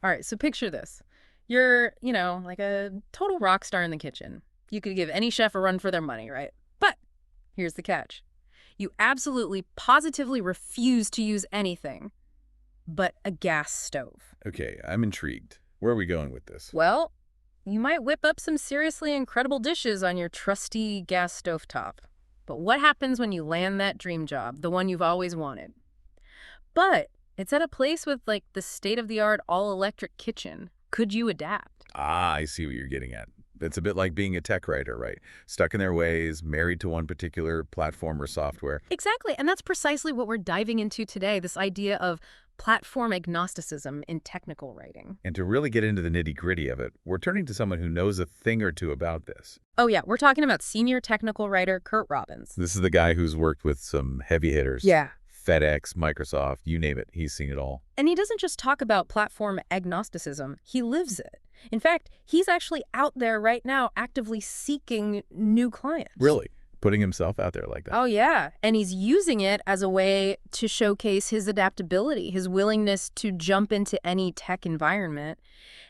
All right, so picture this. You're, like a total rock star in the kitchen. You could give any chef a run for their money, right? But here's the catch. You absolutely, positively refuse to use anything but a gas stove. Okay, I'm intrigued. Where are we going with this? Well, you might whip up some seriously incredible dishes on your trusty gas stovetop. But what happens when you land that dream job, the one you've always wanted? But it's at a place with like the state-of-the-art all-electric kitchen. Could you adapt? Ah, I see what you're getting at. It's a bit like being a tech writer, right? Stuck in their ways, married to one particular platform or software. Exactly, and that's precisely what we're diving into today, this idea of platform agnosticism in technical writing. And to really get into the nitty-gritty of it, we're turning to someone who knows a thing or two about this. Oh yeah, we're talking about senior technical writer Curt Robbins. This is the guy who's worked with some heavy hitters. Yeah. FedEx, Microsoft, you name it. He's seen it all. And he doesn't just talk about platform agnosticism, he lives it. In fact, he's actually out there right now actively seeking new clients. Really? Putting himself out there like that. Oh, yeah. And he's using it as a way to showcase his adaptability, his willingness to jump into any tech environment.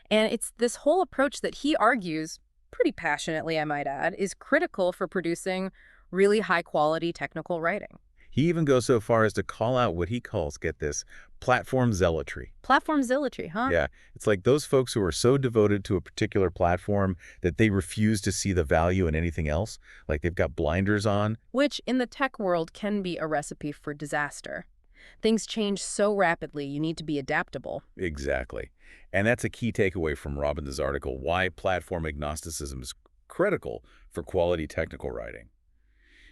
And it's this whole approach that he argues, pretty passionately I might add, is critical for producing really high-quality technical writing. He even goes so far as to call out what he calls, get this, platform zealotry. Platform zealotry, huh? Yeah, it's like those folks who are so devoted to a particular platform that they refuse to see the value in anything else, like they've got blinders on. Which, in the tech world, can be a recipe for disaster. Things change so rapidly, you need to be adaptable. Exactly. And that's a key takeaway from Robbins' article, Why Platform Agnosticism is Critical for Quality Technical Writing.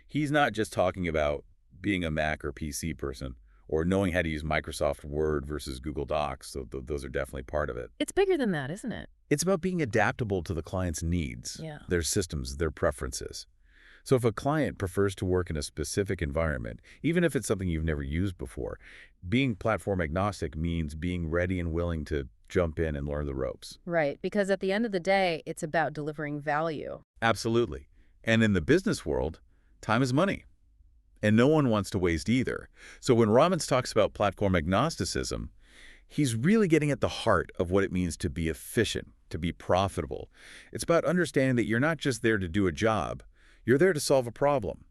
He's not just talking about being a Mac or PC person, or knowing how to use Microsoft Word versus Google Docs, so those are definitely part of it. It's bigger than that, isn't it? It's about being adaptable to the client's needs, Yeah. their systems, their preferences. So if a client prefers to work in a specific environment, even if it's something you've never used before, being platform agnostic means being ready and willing to jump in and learn the ropes. Right, because at the end of the day, it's about delivering value. Absolutely. And in the business world, time is money. And no one wants to waste either. So when Robbins talks about platform agnosticism, he's really getting at the heart of what it means to be efficient, to be profitable. It's about understanding that you're not just there to do a job, you're there to solve a problem.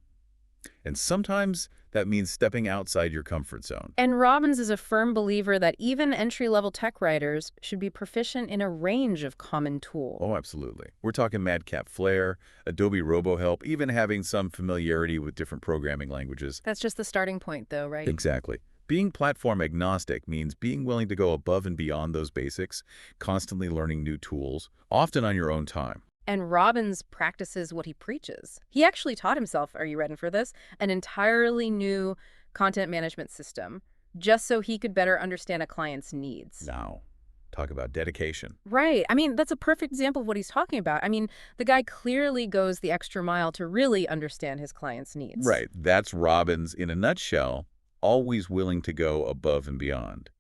And sometimes that means stepping outside your comfort zone. And Robbins is a firm believer that even entry-level tech writers should be proficient in a range of common tools. Oh, absolutely. We're talking Madcap Flare, Adobe RoboHelp, even having some familiarity with different programming languages. That's just the starting point, though, right? Exactly. Being platform agnostic means being willing to go above and beyond those basics, constantly learning new tools, often on your own time. And Robbins practices what he preaches. He actually taught himself, are you ready for this, an entirely new content management system, just so he could better understand a client's needs. Now, talk about dedication. Right. I mean, that's a perfect example of what he's talking about. I mean, the guy clearly goes the extra mile to really understand his client's needs. Right. That's Robbins in a nutshell, always willing to go above and beyond.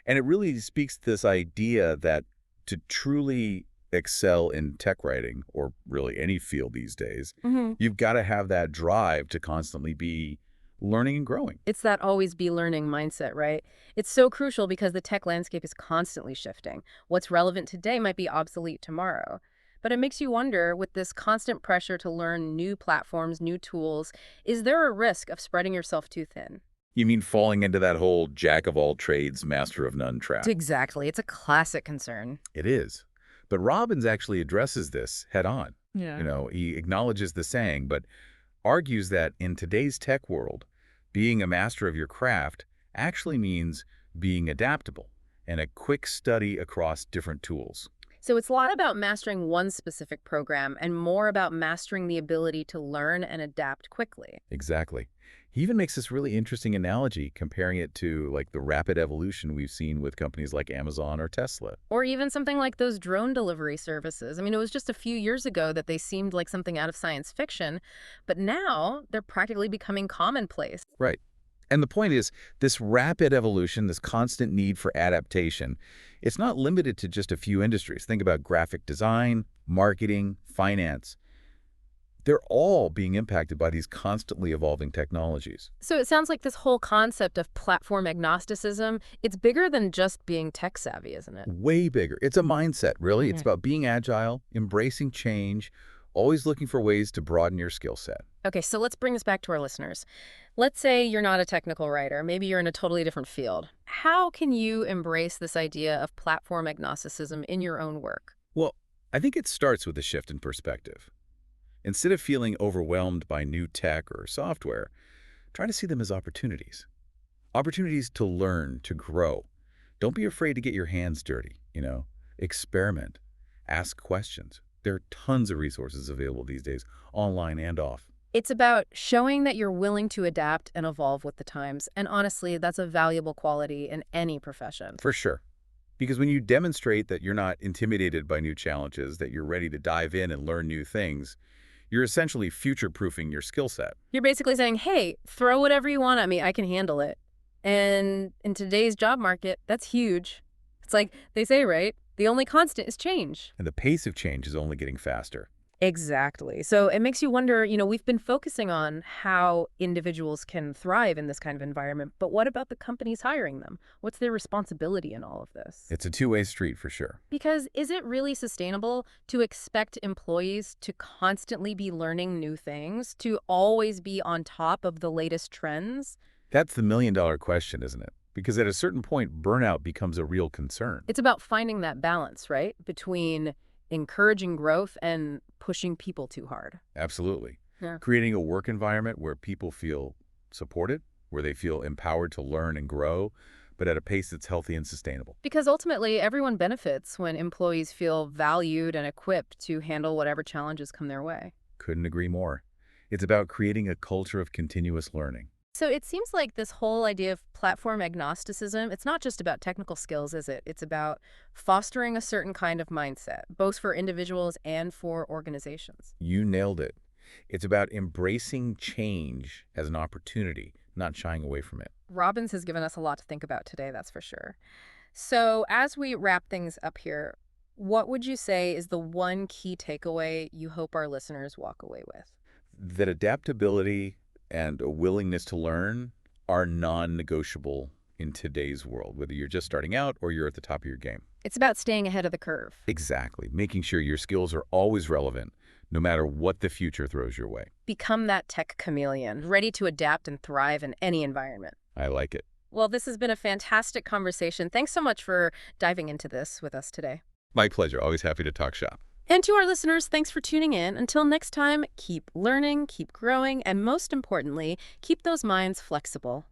And it really speaks to this idea that to truly excel in tech writing, or really any field these days, you've got to have that drive to constantly be learning and growing. It's that always be learning mindset, right? It's so crucial because the tech landscape is constantly shifting. What's relevant today might be obsolete tomorrow. But it makes you wonder, with this constant pressure to learn new platforms, new tools, is there a risk of spreading yourself too thin? You mean falling into that whole jack of all trades, master of none trap? Exactly. It's a classic concern. It is. But Robbins actually addresses this head on. Yeah. He acknowledges the saying, but argues that in today's tech world, being a master of your craft actually means being adaptable and a quick study across different tools. So it's a lot about mastering one specific program and more about mastering the ability to learn and adapt quickly. Exactly. He even makes this really interesting analogy, comparing it to like the rapid evolution we've seen with companies like Amazon or Tesla. Or even something like those drone delivery services. I mean, it was just a few years ago that they seemed like something out of science fiction, but now they're practically becoming commonplace. Right. And the point is, this rapid evolution, this constant need for adaptation, it's not limited to just a few industries. Think about graphic design, marketing, finance. They're all being impacted by these constantly evolving technologies. So it sounds like this whole concept of platform agnosticism, it's bigger than just being tech savvy, isn't it? Way bigger. It's a mindset, really. It's Mhm. about being agile, embracing change, always looking for ways to broaden your skill set. Okay, so let's bring this back to our listeners. Let's say you're not a technical writer. Maybe you're in a totally different field. How can you embrace this idea of platform agnosticism in your own work? Well, I think it starts with a shift in perspective. Instead of feeling overwhelmed by new tech or software, try to see them as opportunities. Opportunities to learn, to grow. Don't be afraid to get your hands dirty. Experiment. Ask questions. There are tons of resources available these days, online and off. It's about showing that you're willing to adapt and evolve with the times. And honestly, that's a valuable quality in any profession. For sure. Because when you demonstrate that you're not intimidated by new challenges, that you're ready to dive in and learn new things, you're essentially future-proofing your skill set. You're basically saying, hey, throw whatever you want at me. I can handle it. And in today's job market, that's huge. It's like they say, right? The only constant is change. And the pace of change is only getting faster. Exactly. So it makes you wonder, we've been focusing on how individuals can thrive in this kind of environment, but what about the companies hiring them? What's their responsibility in all of this? It's a two-way street for sure. Because is it really sustainable to expect employees to constantly be learning new things, to always be on top of the latest trends? That's the million-dollar question, isn't it? Because at a certain point, burnout becomes a real concern. It's about finding that balance, right? Between encouraging growth and pushing people too hard. Absolutely. Yeah. Creating a work environment where people feel supported, where they feel empowered to learn and grow, but at a pace that's healthy and sustainable. Because ultimately, everyone benefits when employees feel valued and equipped to handle whatever challenges come their way. Couldn't agree more. It's about creating a culture of continuous learning. So it seems like this whole idea of platform agnosticism, it's not just about technical skills, is it? It's about fostering a certain kind of mindset, both for individuals and for organizations. You nailed it. It's about embracing change as an opportunity, not shying away from it. Robbins has given us a lot to think about today, that's for sure. So as we wrap things up here, what would you say is the one key takeaway you hope our listeners walk away with? That adaptability and a willingness to learn are non-negotiable in today's world, whether you're just starting out or you're at the top of your game. It's about staying ahead of the curve. Exactly. Making sure your skills are always relevant, no matter what the future throws your way. Become that tech chameleon, ready to adapt and thrive in any environment. I like it. Well, this has been a fantastic conversation. Thanks so much for diving into this with us today. My pleasure. Always happy to talk shop. And to our listeners, thanks for tuning in. Until next time, keep learning, keep growing, and most importantly, keep those minds flexible.